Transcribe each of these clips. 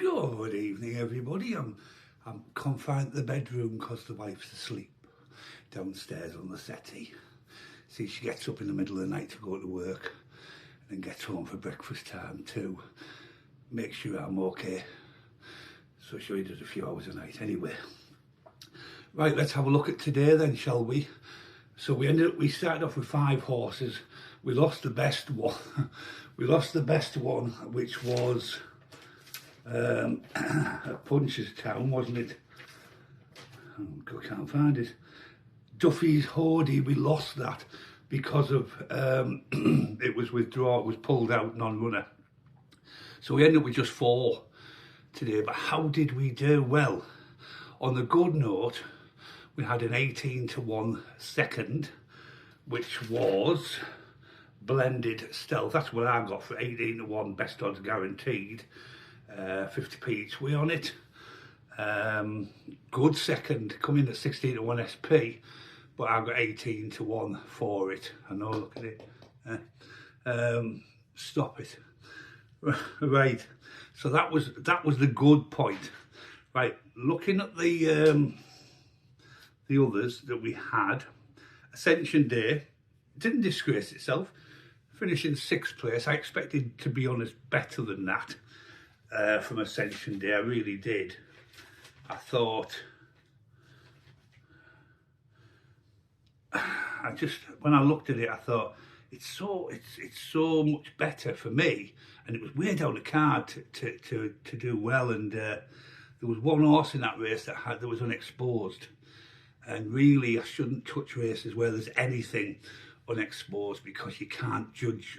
Good evening, everybody. I'm confined to the bedroom because the wife's asleep downstairs on the settee. See, she gets up in the middle of the night to go to work and gets home for breakfast time to make sure I'm okay. So she only does a few hours a night anyway. Right, let's have a look at today then, shall we? So we started off with 5 horses. We lost the best one. Which was at Punchestown, wasn't it? Oh, I can't find it. Duffy's Hoardie, we lost that because of it was withdrawn, it was pulled out, non-runner. So we ended up with just 4 today. But how did we do? Well, on the good note, we had an 18-1 second, which was Blended Stealth. That's what I got for 18-1, best odds guaranteed. 50p each way on it. Good second, coming at 16-1 SP, but I got 18-1 for it. I know, look at it. Stop it. Right. So that was the good point. Right. Looking at the others that we had, Ascension Day didn't disgrace itself, finishing 6th place. I expected, to be honest, better than that. From Ascension Day, I really did. I thought, when I looked at it, I thought it's so much better for me, and it was way down the card to do well. And there was one horse in that race that was unexposed, and really I shouldn't touch races where there's anything unexposed because you can't judge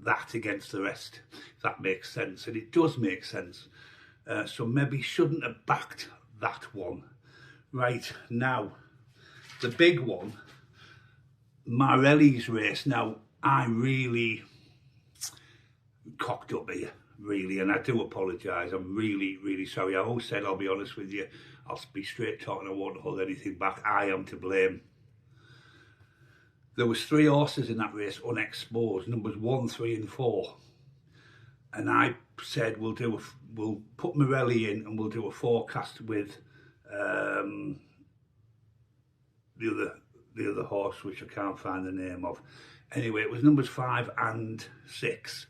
that against the rest, if that makes sense. And it does make sense. So maybe shouldn't have backed that one. Right, now, the big one, Marelli's race. Now, I really cocked up here, really, and I do apologise. I'm really, really sorry. I always said, I'll be honest with you, I'll be straight talking, I won't hold anything back. I am to blame. There was 3 horses in that race unexposed, numbers 1, 3 and 4. And I said, we'll put Morelli in and we'll do a forecast with the other horse, which I can't find the name of. Anyway, it was numbers 5 and 6.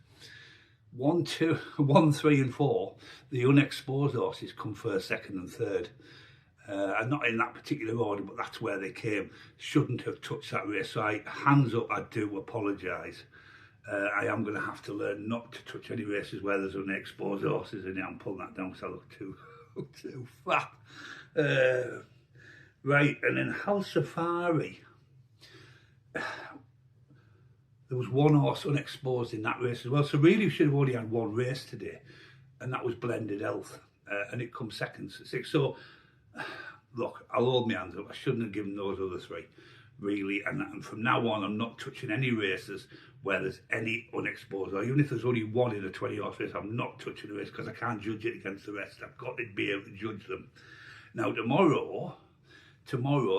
1, 3 and 4, the unexposed horses come first, second and third. And not in that particular order, but that's where they came. Shouldn't have touched that race. So hands up, I do apologise. I am going to have to learn not to touch any races where there's unexposed horses in it. I'm pulling that down because I look too fat. Right, and then Hal Safari. There was 1 horse unexposed in that race as well. So really we should have only had 1 race today, and that was Blended Health. And it comes second, 6. So look, I'll hold my hands up. I shouldn't have given those other 3, really. And from now on, I'm not touching any races where there's any unexposed, or even if there's only 1 in a 20-horse race, I'm not touching the race because I can't judge it against the rest. I've got to be able to judge them. Now, tomorrow,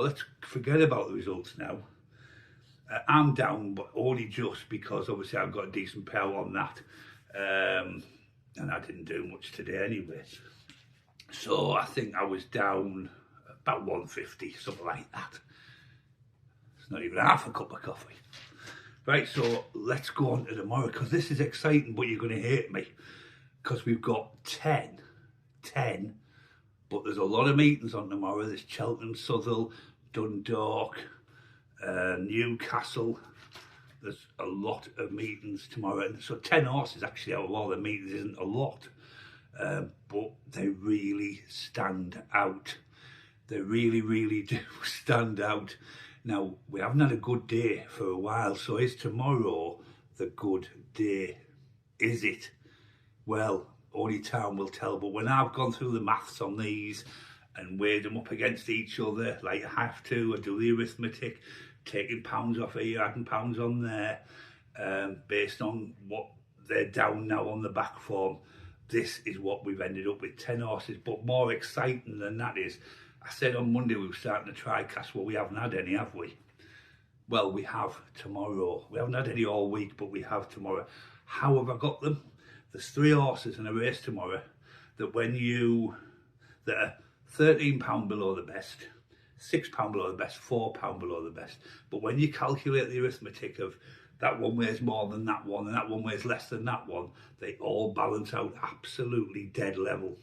let's forget about the results now. I'm down, but only just because obviously I've got a decent payout on that. And I didn't do much today anyway. So I think I was down about 150, something like that. It's not even half a cup of coffee. Right, so let's go on to tomorrow, because this is exciting, but you're going to hate me. Because we've got 10, but there's a lot of meetings on tomorrow. There's Cheltenham, Southwell, Dundalk, Newcastle. There's a lot of meetings tomorrow. And so 10 horses actually out of all the meetings isn't a lot. But they really stand out. They really, really do stand out. Now, we haven't had a good day for a while, so is tomorrow the good day? Is it? Well, only time will tell, but when I've gone through the maths on these and weighed them up against each other, like I have to, I do the arithmetic, taking pounds off here, adding pounds on there, based on what they're down now on the back form, this is what we've ended up with, 10 horses. But more exciting than that is, I said on Monday we were starting to try cast. Well, we haven't had any, have we? Well, we have tomorrow. We haven't had any all week, but we have tomorrow. How have I got them? There's 3 horses in a race tomorrow. that that are £13 below the best, £6 below the best, £4 below the best. But when you calculate the arithmetic of that one weighs more than that one and that one weighs less than that one, they all balance out absolutely dead level.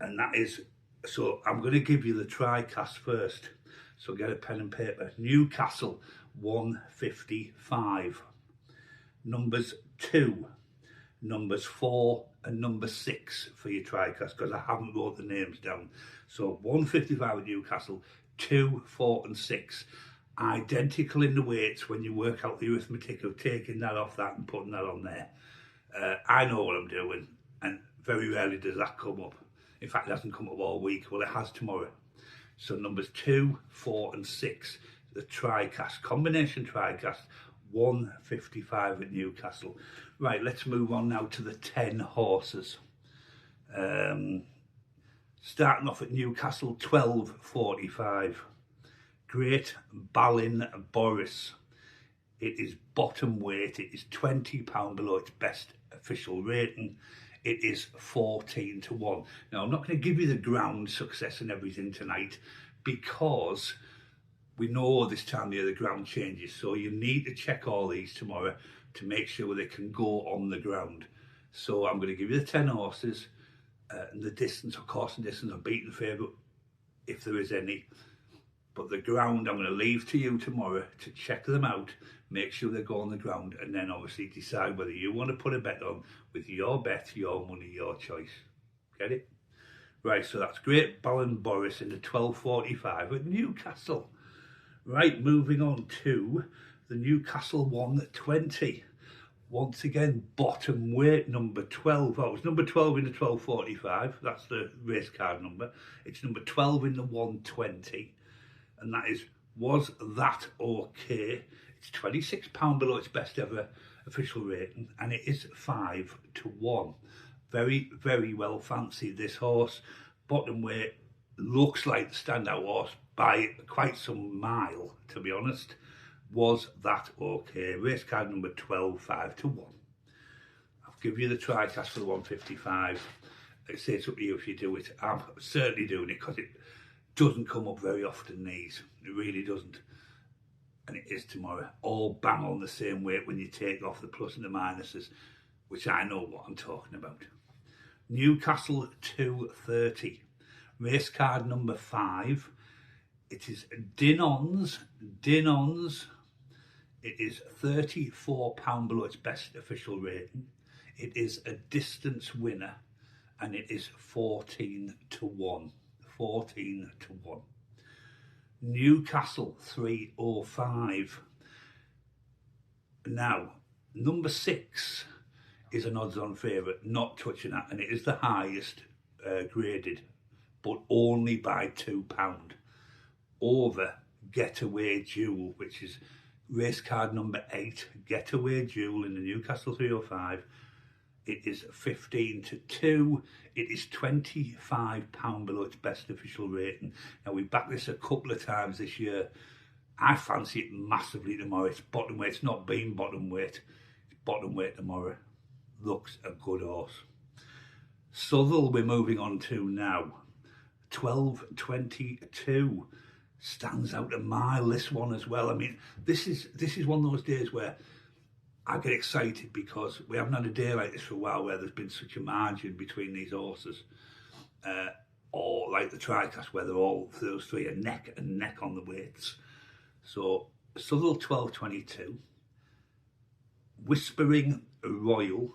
And that is, so I'm going to give you the tri-cast first. So get a pen and paper. Newcastle, 155. Numbers 2, numbers 4 and number 6 for your tri-cast, because I haven't wrote the names down. So 155 at Newcastle, 2, 4 and 6. Identical in the weights when you work out the arithmetic of taking that off that and putting that on there. I know what I'm doing, and very rarely does that come up. In fact, it hasn't come up all week. Well, it has tomorrow. So numbers 2, 4 and 6, the tri-cast, combination tri-cast, 155 at Newcastle. Right, let's move on now to the 10 horses. Starting off at Newcastle, 12.45. Great Ballinboris. It is bottom weight. It is £20 below its best official rating. It is 14 to 1. Now, I'm not going to give you the ground success and everything tonight, because we know this time of year the ground changes. So you need to check all these tomorrow to make sure they can go on the ground. So I'm going to give you the 10 horses and the distance, of course, and distance of beaten favourite, if there is any. But the ground I'm going to leave to you tomorrow to check them out, make sure they go on the ground, and then obviously decide whether you want to put a bet on with your bet, your money, your choice. Get it? Right, so that's Great Ballinboris in the 12.45 at Newcastle. Right, moving on to the Newcastle 120. Once again, bottom weight, number 12. Oh, it was number 12 in the 12.45. That's the race card number. It's number 12 in the 120. And that is, was that okay? It's £26 below its best ever official rating, and it is 5 to 1. Very, very well fancied, this horse. Bottom weight, looks like the standout horse by quite some mile, to be honest. Was that okay? Race card number 12, 5 to 1. I'll give you the tri-cast for the 155. I say it's up to you if you do it. I'm certainly doing it, because it doesn't come up very often, these. It really doesn't. And it is tomorrow. All bang on the same weight when you take off the plus and the minuses, which I know what I'm talking about. Newcastle 230. Race card number 5. It is Dinons. It is £34 below its best official rating. It is a distance winner, and it is 14 to 1. 14 to 1. Newcastle 305. Now, number 6 is an odds-on favourite, not touching that, and it is the highest graded, but only by £2 over Getaway Jewel, which is race card number 8. Getaway Jewel in the Newcastle 305. It is 15 to 2. It is £25 below its best official rating. Now, we backed this a couple of times this year. I fancy it massively tomorrow. It's bottom weight. It's not been bottom weight. It's bottom weight tomorrow. Looks a good horse. Southwell we're moving on to now. 12.22. Stands out a mile, this one as well. I mean, this is one of those days where I get excited, because we haven't had a day like this for a while where there's been such a margin between these horses, or like the tri-cast where those three are neck and neck on the weights. So Southwell 12.22, Whispering Royal.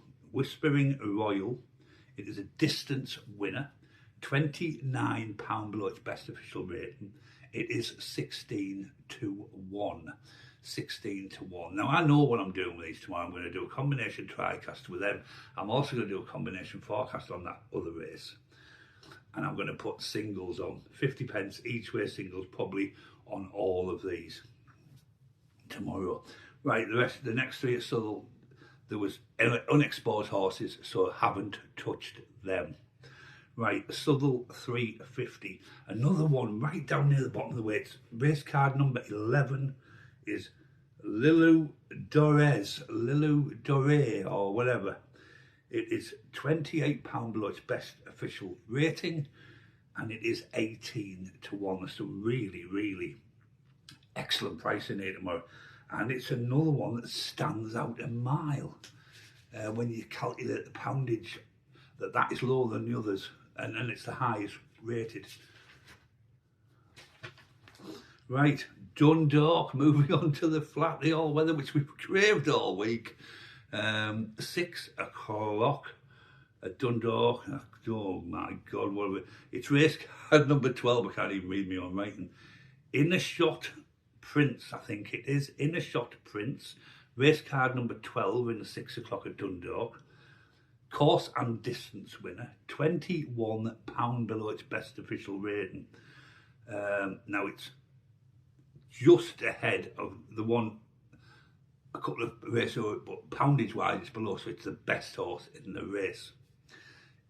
It is a distance winner, £29 below its best official rating. It is 16 to 1. 16 to 1. Now, I know what I'm doing with these tomorrow. I'm going to do a combination tri-cast with them. I'm also going to do a combination forecast on that other race. And I'm going to put singles on, 50 pence each way singles, probably on all of these tomorrow. Right, the next three at Southwell, there was unexposed horses, so I haven't touched them. Right, Southwell 350. Another one right down near the bottom of the weights. Race card number 11 is Lilu Dore, or whatever. It is £28 below its best official rating, and it is 18 to 1. So really, really excellent pricing here tomorrow. And it's another one that stands out a mile when you calculate the poundage, that is lower than the others, and it's the highest rated. Right, Dundalk, moving on to the flat, the all-weather, which we've craved all week. 6 o'clock at Dundalk. Oh my God, what are we? It's race card number 12. I can't even read my own writing. In a Shot Prince, I think it is. In a Shot Prince. Race card number 12 in the 6 o'clock at Dundalk. Course and distance winner. £21 below its best official rating. Now it's just ahead of the one a couple of races over, but poundage wise it's below, so it's the best horse in the race.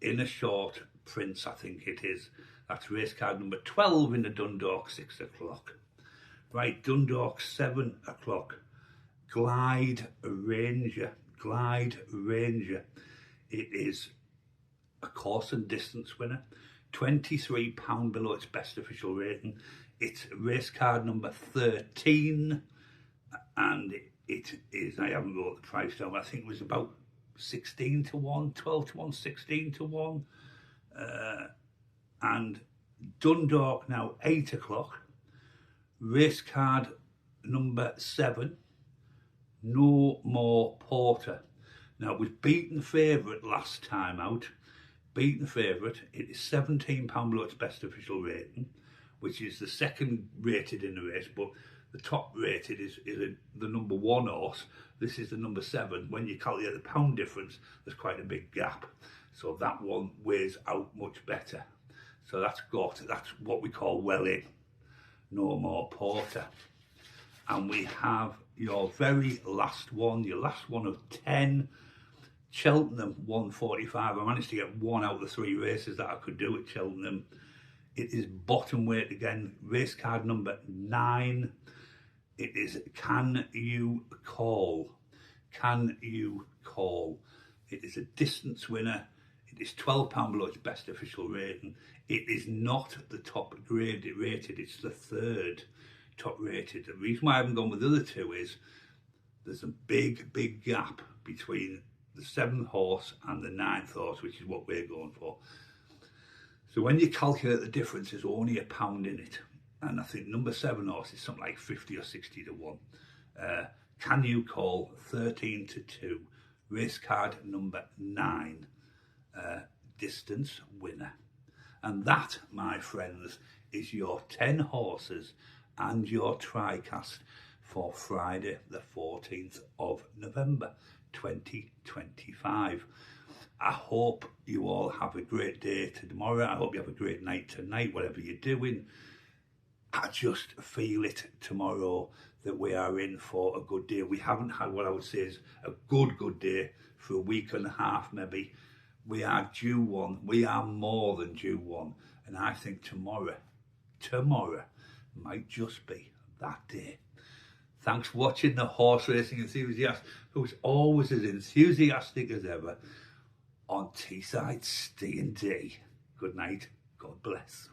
In a Short Prince, I think it is. That's race card number 12 in the Dundalk 6 o'clock. Right, Dundalk 7 o'clock. Glide Ranger. Glide Ranger. It is a course and distance winner. £23 below its best official rating. It's race card number 13, and it is, I haven't wrote the price down, but I think it was about 16 to 1, 12 to 1, 16 to 1. And Dundalk now 8 o'clock. Race card number 7, No More Porter. Now, it was beaten favourite last time out. Beaten favourite. It is £17 below its best official rating, which is the second rated in the race, but the top rated is the number 1 horse. This is the number 7. When you calculate the pound difference, there's quite a big gap. So that one weighs out much better. So that's what we call well in. No More Porter. And we have your very last one, your last one of 10. Cheltenham 145. I managed to get 1 out of the 3 races that I could do at Cheltenham. It is bottom weight again, race card number 9. It is Can You Call? Can You Call? It is a distance winner. It is £12 below its best official rating. It is not the top rated, it's the 3rd top rated. The reason why I haven't gone with the other 2 is there's a big gap between the 7th horse and the 9th horse, which is what we're going for. So when you calculate the difference, there's only £1 in it. And I think number 7 horse is something like 50 or 60 to 1. Can You Call? 13 to 2. Race card number 9. Distance winner. And that, my friends, is your 10 horses and your TriCast for Friday the 14th of November 2025. I hope you all have a great day tomorrow. I hope you have a great night tonight, whatever you're doing. I just feel it tomorrow that we are in for a good day. We haven't had what I would say is a good day for a week and a half maybe. We are due one. We are more than due one. And I think tomorrow might just be that day. Thanks for watching the horse racing enthusiast, who's always as enthusiastic as ever on Teesside Ste&Dee. Good night. God bless.